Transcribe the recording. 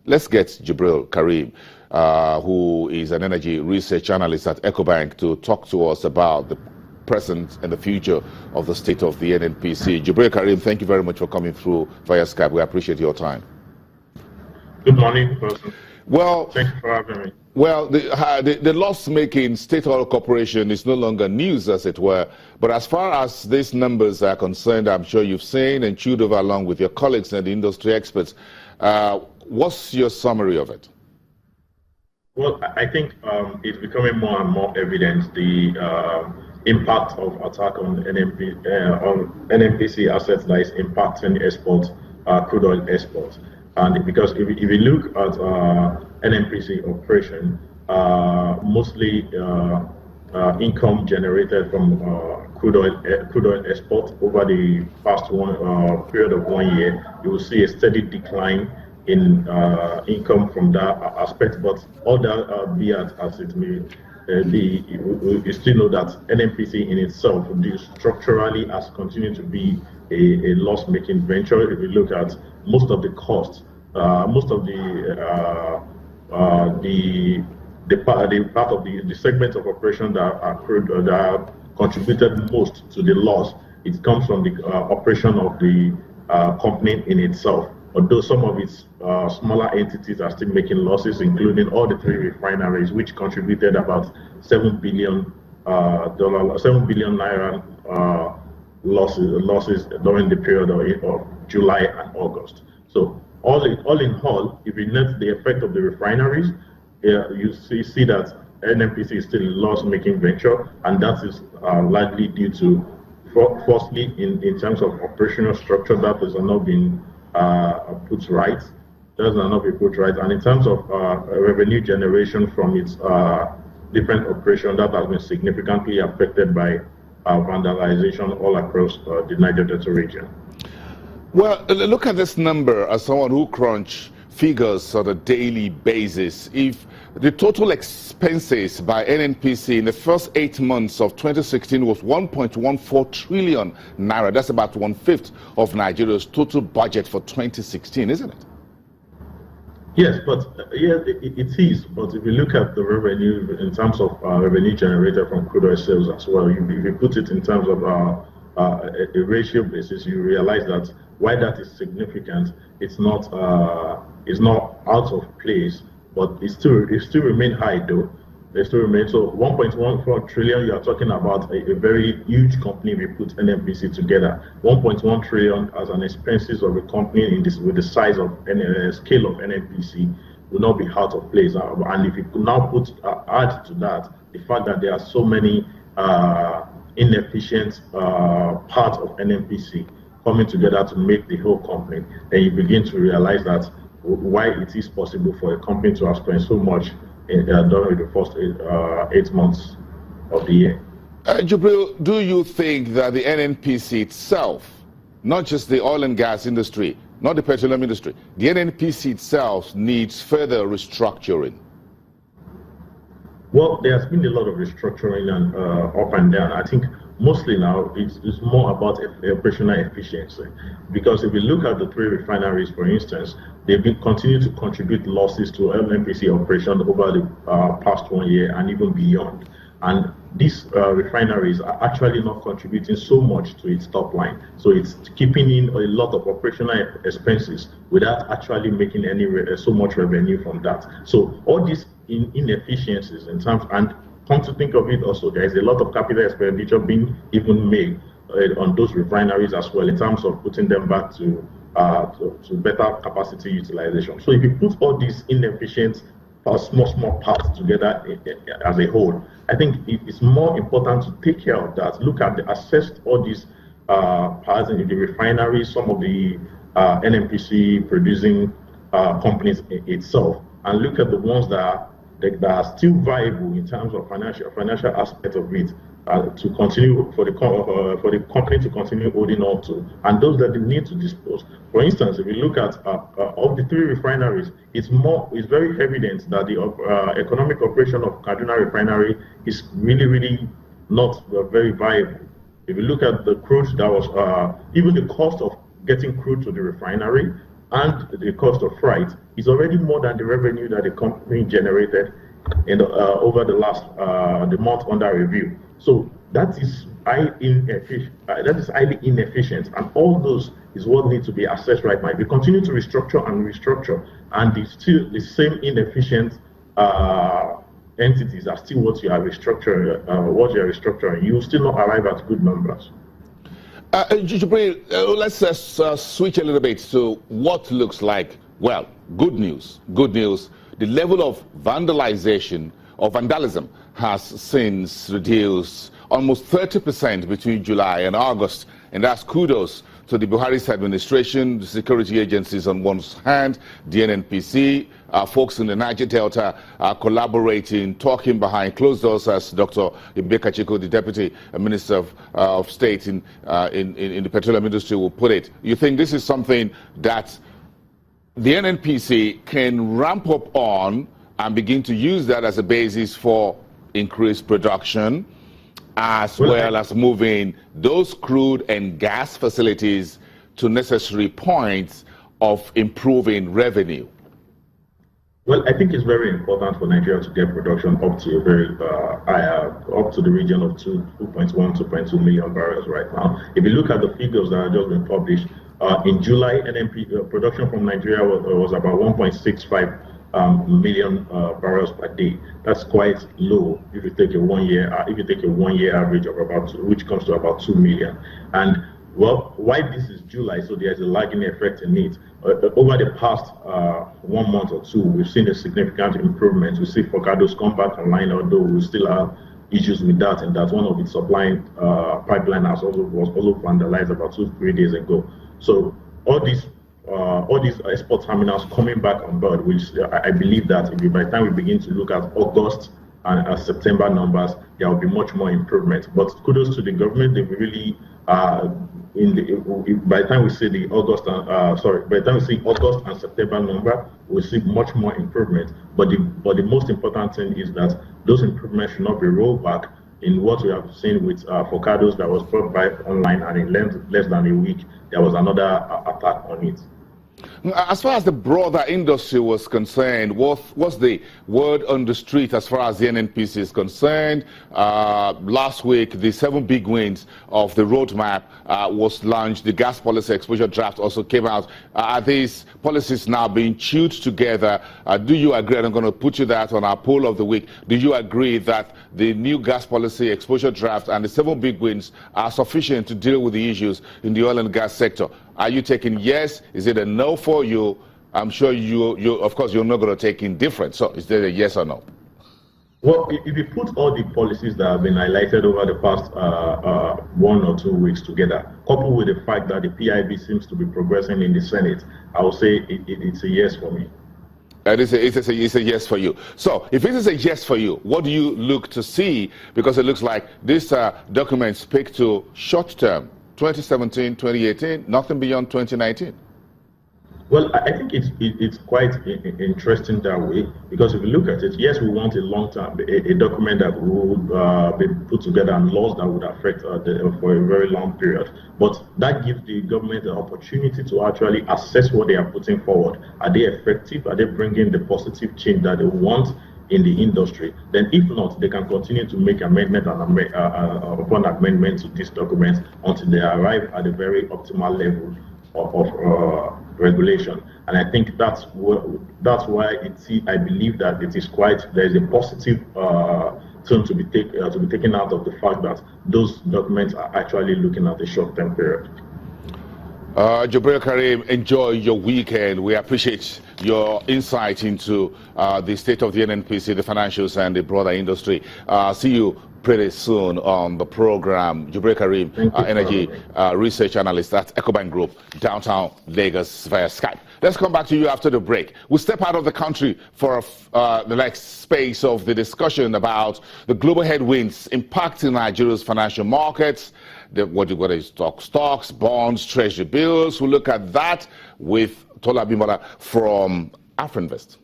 let's get Jibril Karim, who is an energy research analyst at EcoBank, to talk to us about the present and the future of the state of the NNPC. Jibril Karim, thank you very much for coming through via Skype. We appreciate your time. Good morning, person. Well, thank you for having me. Well, the loss-making State Oil Corporation is no longer news, as it were. But as far as these numbers are concerned, I'm sure you've seen and chewed over along with your colleagues and the industry experts. What's your summary of it? Well, I think it's becoming more and more evident the impact of attack on NNPC assets that is impacting export, crude oil exports. And because if you look at NNPC operation, mostly income generated from crude oil export over the past period of 1 year, you will see a steady decline in income from that aspect. But all that be as it may be, you still know that NNPC in itself structurally has continued to be a loss-making venture. If you look at most of the costs, most of the part of the segment of operation that contributed most to the loss, it comes from the operation of the company in itself. Although some of its smaller entities are still making losses, including all the 3 refineries, which contributed about $7 billion naira losses during the period of July and August. So all in all, if you net the effect of the refineries, you see that NNPC is still a loss-making venture, and that is likely due to, firstly, in terms of operational structure, that has not been put right. And in terms of revenue generation from its different operations, that has been significantly affected by vandalization all across the Niger Delta region. Well, look at this number as someone who crunch figures on a daily basis. If the total expenses by NNPC in the first 8 months of 2016 was 1.14 trillion naira, that's about 1/5 of Nigeria's total budget for 2016, isn't it? Yes, but it is. But if you look at the revenue in terms of revenue generated from crude oil sales as well, if you put it in terms of a ratio basis, you realize that while that is significant, it's not out of place, but it still remain high though. They still remain. So 1.14 trillion, you are talking about a very huge company. We put NNPC together. 1.1 trillion as an expenses of a company with the size of scale of NNPC will not be out of place. And if you could now add to that the fact that there are so many inefficient parts of NNPC coming together to make the whole company, then you begin to realize that why it is possible for a company to have spent so much during the first 8 months of the year. Jibril, do you think that the NNPC itself, not just the oil and gas industry, not the petroleum industry, the NNPC itself needs further restructuring? Well, there has been a lot of restructuring and up and down. I think mostly now it's more about operational efficiency, because if you look at the 3 refineries, for instance, they've been continuing to contribute losses to NNPC operation over the past 1 year and even beyond. And these refineries are actually not contributing so much to its top line. So it's keeping in a lot of operational expenses without actually making any so much revenue from that. So all these inefficiencies in terms, and come to think of it also, there is a lot of capital expenditure being even made on those refineries as well, in terms of putting them back to better capacity utilization. So if you put all these inefficient small parts together as a whole, I think it's more important to take care of that. Look at assess all these parts in the refineries, some of the NNPC producing companies itself, and look at the ones that are still viable in terms of financial aspect of it, to continue for the company to continue holding on to, and those that they need to dispose. For instance, if you look at of the 3 refineries, it's very evident that the economic operation of Kaduna refinery is really not very viable. If you look at the crude that was even the cost of getting crude to the refinery and the cost of freight is already more than the revenue that the company generated over the last the month under review. So that is highly inefficient, and all those is what needs to be assessed right now. If you continue to restructure and restructure, and it's still the same inefficient entities are still what you are restructuring, you will still not arrive at good numbers. Jibril, let's switch a little bit to what looks like, well, good news. Good news. The level of vandalism has since reduced almost 30% between July and August. And that's kudos to the Buhari's administration, the security agencies on one hand, the NNPC, folks in the Niger Delta are collaborating, talking behind closed doors, as Dr. Ibeka Chiko, the Deputy Minister of State in the petroleum industry, will put it. You think this is something that the NNPC can ramp up on and begin to use that as a basis for increased production, as well as moving those crude and gas facilities to necessary points of improving revenue? Well, I think it's very important for Nigeria to get production up to a very up to the region of 2.1, 2.2 million barrels right now. If you look at the figures that have just been published, in July, production from Nigeria was about 1.65 million barrels per day. That's quite low if you take a 1 year average of which comes to about 2 million. And well, why this is July, so there's a lagging effect in it. Over the past 1 month or two, we've seen a significant improvement. We see Focados come back online, although we still have issues with that, and that one of its supplying pipeline was also vandalized about 2-3 days ago. So all these export terminals coming back on board, which I believe that by the time we begin to look at August and September numbers, there will be much more improvement. But kudos to the government; they really by the time we see August and September number, we'll see much more improvement. But the most important thing is that those improvements should not be rolled back. In what we have seen with Focados that was brought back online, and in less than a week, there was another attack on it. As far as the broader industry was concerned, what's the word on the street as far as the NNPC is concerned? Last week, the 7 big wins of the roadmap was launched. The gas policy exposure draft also came out. Are these policies now being chewed together? Do you agree, and I'm going to put you that on our poll of the week, do you agree that the new gas policy exposure draft and the 7 big wins are sufficient to deal with the issues in the oil and gas sector? Are you taking yes? Is it a no for you? I'm sure of course, you're not going to take indifference. So is there a yes or no? Well, if you put all the policies that have been highlighted over the past 1 or 2 weeks together, coupled with the fact that the PIB seems to be progressing in the Senate, I would say it's a yes for me. It's a yes for you. So if it is a yes for you, what do you look to see? Because it looks like these documents speak to short term, 2017, 2018, nothing beyond 2019. Well, I think it's quite interesting that way, because if you look at it, yes, we want a long-term, a document that would be put together and laws that would affect for a very long period. But that gives the government the opportunity to actually assess what they are putting forward. Are they effective? Are they bringing the positive change that they want in the industry? Then if not, they can continue to make amendment upon amendment to this document until they arrive at a very optimal level of regulation. And I think that's why I believe that there is a positive turn to be taken out of the fact that those documents are actually looking at the short-term period. Jibril Karim, enjoy your weekend. We appreciate your insight into the state of the NNPC, the financials, and the broader industry. See you pretty soon on the program. Jibril Karim, energy research analyst at EcoBank Group, downtown Lagos, via Skype. Let's come back to you after the break. We'll step out of the country for the next space of the discussion about the global headwinds impacting Nigeria's financial markets. What is stocks, bonds, treasury bills. We'll look at that with Tola Bimala from Afrinvest.